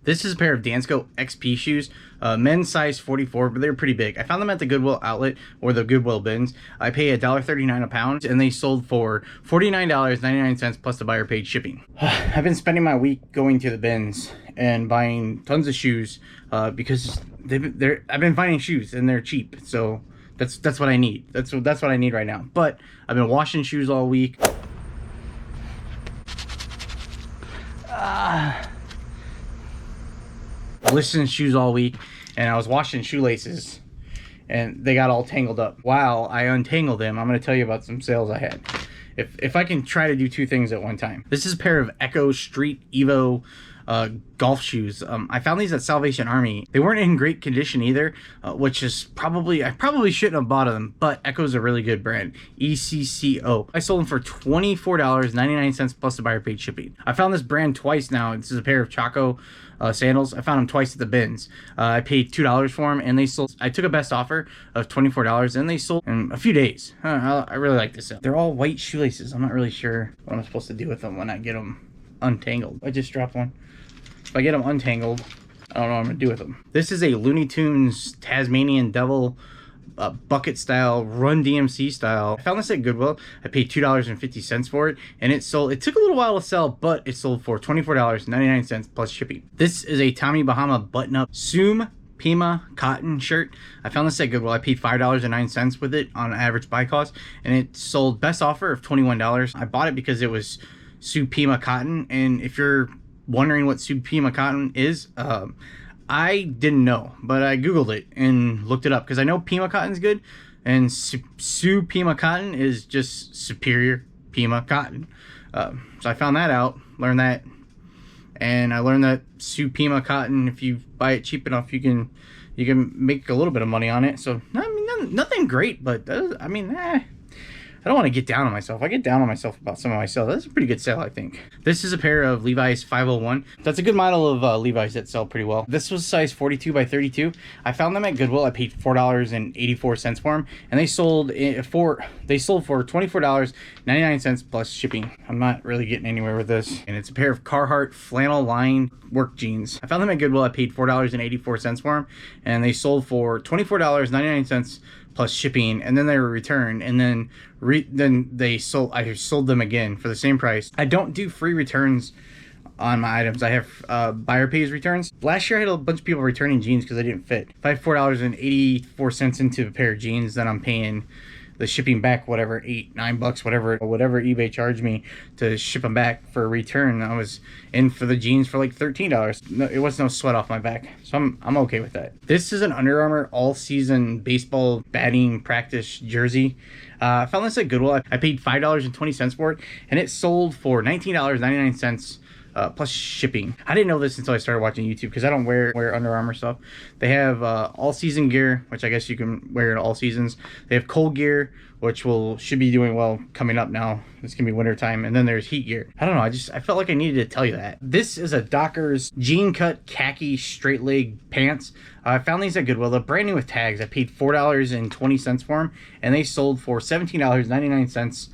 This is a pair of Dansko XP shoes, men's size 44, but they're pretty big. I found them at the Goodwill outlet or the Goodwill bins. I pay $1.39 a pound, and they sold for $49.99 plus the buyer paid shipping. I've been spending my week going to the bins and buying tons of shoes because I've been finding shoes and they're cheap. So that's what I need. That's what I need right now. But I've been washing shoes all week. Listening to shoes all week, and I was washing shoelaces and they got all tangled up. While I untangled them, I'm going to tell you about some sales I had. If I can try to do two things at one time. This is a pair of Echo Street Evo golf shoes. I found these at Salvation Army. They weren't in great condition either, which is I probably shouldn't have bought them, but Echo's a really good brand. ECCO. I sold them for $24.99 plus the buyer paid shipping. I found this brand twice now. This is a pair of Chaco sandals. I found them twice at the bins. I paid $2 for them, and they sold. I took a best offer of $24, and they sold in a few days. I really like this. They're all white shoelaces. I'm not really sure what I'm supposed to do with them when I get them untangled. I just dropped one. If I get them untangled, I don't know what I'm gonna do with them. This is a Looney Tunes Tasmanian Devil bucket style, Run DMC style. I found this at Goodwill. I paid $2.50 for it, and it sold. It took a little while to sell, but it sold for $24.99 plus shipping. This is a Tommy Bahama button-up Zoom Pima cotton shirt. I found this at Goodwill. I paid $5.09 with it on average buy cost, and it sold best offer of $21. I bought it because it was Sioux Pima cotton, and if you're wondering what Sioux Pima cotton is, I didn't know, but I googled it and looked it up because I know Pima cotton's good, and Sioux Pima cotton is just superior Pima cotton. So I found that out, learned that, and I learned that Sioux Pima cotton, if you buy it cheap enough, you can make a little bit of money on it. So I mean, nothing great, but I mean, I don't want to get down on myself. I get down on myself about some of my sales. That's a pretty good sale, I think. This is a pair of Levi's 501. That's a good model of Levi's that sell pretty well. This was size 42 by 32. I found them at Goodwill. I paid $4.84 for them, and they sold for $24.99 plus shipping. I'm not really getting anywhere with this. And it's a pair of Carhartt flannel lined work jeans. I found them at Goodwill. I paid $4.84 for them, and they sold for $24.99 plus shipping, and then they were returned, and then I sold them again for the same price. I don't do free returns on my items. I have buyer pays returns. Last year I had a bunch of people returning jeans because they didn't fit. If I have $4.84 into a pair of jeans, then I'm paying the shipping back, whatever, $8-9, whatever eBay charged me to ship them back for a return. I was in for the jeans for like $13. No, it was no sweat off my back, so I'm okay with that. This is an Under Armour all-season baseball batting practice jersey. I found this at Goodwill. I paid $5.20 for it, and it sold for $19.99 plus shipping. I didn't know this until I started watching YouTube because I don't wear Under Armour stuff. They have all season gear, which I guess you can wear in all seasons. They have cold gear, which should be doing well coming up now. It's gonna be winter time, and then there's heat gear. I don't know. I felt like I needed to tell you that. This is a Dockers jean cut khaki straight leg pants. I found these at Goodwill. They're brand new with tags. I paid $4.20 for them, and they sold for $17.99.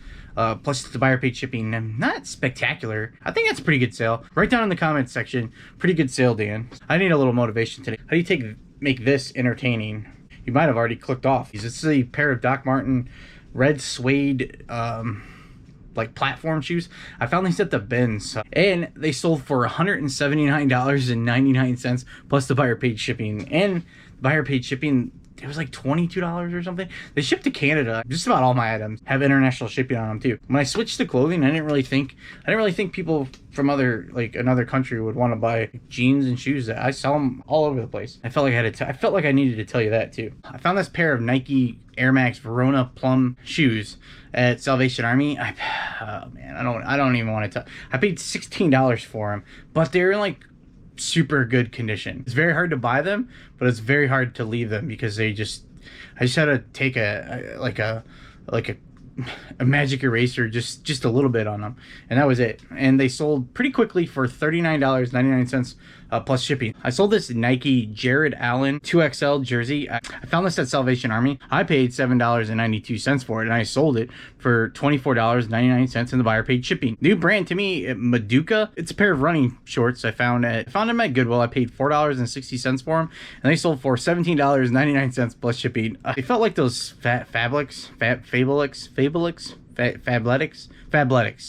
Plus the buyer paid shipping. Not spectacular. I think that's a pretty good sale. Write down in the comments section. Pretty good sale, Dan. I need a little motivation today. How do you make this entertaining? You might have already clicked off. This is a pair of Doc Marten red suede like platform shoes. I found these at the bins, and they sold for $179.99 plus the buyer paid shipping. And the buyer paid shipping, it was like $22 or something. They ship to Canada. Just about all my items have international shipping on them too. When I switched to clothing, I didn't really think people from another country would want to buy jeans and shoes. I sell them all over the place. I felt like I felt like I needed to tell you that too. I found this pair of Nike Air Max Verona Plum shoes at Salvation Army. Oh man, I don't even want to tell. I paid $16 for them, but they're in like super good condition. It's very hard to buy them, but it's very hard to leave them because I just had to take a magic eraser just a little bit on them, and that was it. And they sold pretty quickly for $39.99 plus shipping. I sold this Nike Jared Allen 2XL jersey. I found this at Salvation Army. I paid $7.92 for it, and I sold it for $24.99, and the buyer paid shipping. New brand to me, Maduka. It's a pair of running shorts I found them at Goodwill. I paid $4.60 for them, and they sold for $17.99 plus shipping. They felt like those Fabletics.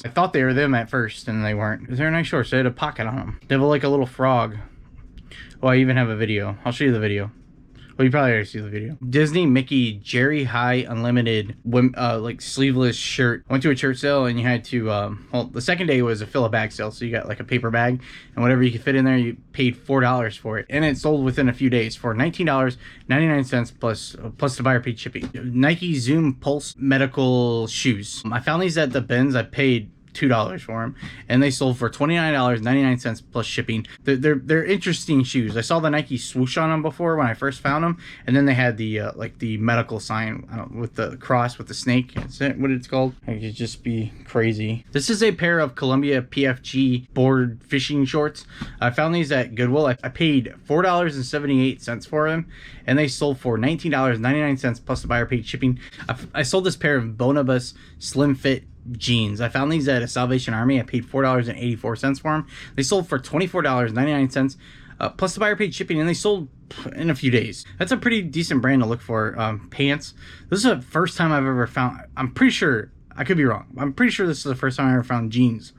I thought they were them at first, and they weren't. They're nice shorts. They had a pocket on them. They have like a little frog. Oh, I even have a video. I'll show you the video. Well, you probably already see the video. Disney Mickey Jerry High Unlimited like sleeveless shirt. I went to a church sale, and you had to well, the second day was a fill a bag sale, so you got like a paper bag, and whatever you could fit in there, you paid $4 for it, and it sold within a few days for $19.99 plus the buyer paid shipping. Nike Zoom Pulse medical shoes. I found these at the bins. I paid $2 for them, and they sold for $29.99 plus shipping. They're interesting shoes. I saw the Nike swoosh on them before when I first found them, and then they had the like the medical sign with the cross with the snake. Is that what it's called? It could just be crazy. This is a pair of Columbia PFG board fishing shorts. I found these at Goodwill. I paid $4.78 for them, and they sold for $19.99 plus the buyer paid shipping. I sold this pair of Bonobus Slim Fit jeans. I found these at a Salvation Army. I paid $4.84 for them. They sold for $24.99 plus the buyer paid shipping, and they sold in a few days. That's a pretty decent brand to look for. Pants. This is the first time I've ever found, I'm pretty sure, I could be wrong, I'm pretty sure this is the first time I ever found jeans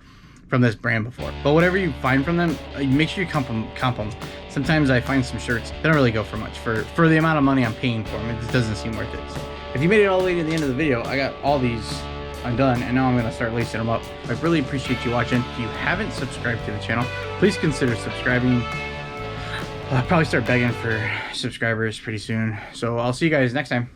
from this brand before. But whatever you find from them, make sure you comp them. Sometimes I find some shirts that don't really go for much. For the amount of money I'm paying for them, it doesn't seem worth it. So if you made it all the way to the end of the video, I got all these undone, and now I'm going to start lacing them up. I really appreciate you watching. If you haven't subscribed to the channel, please consider subscribing. I'll probably start begging for subscribers pretty soon. So I'll see you guys next time.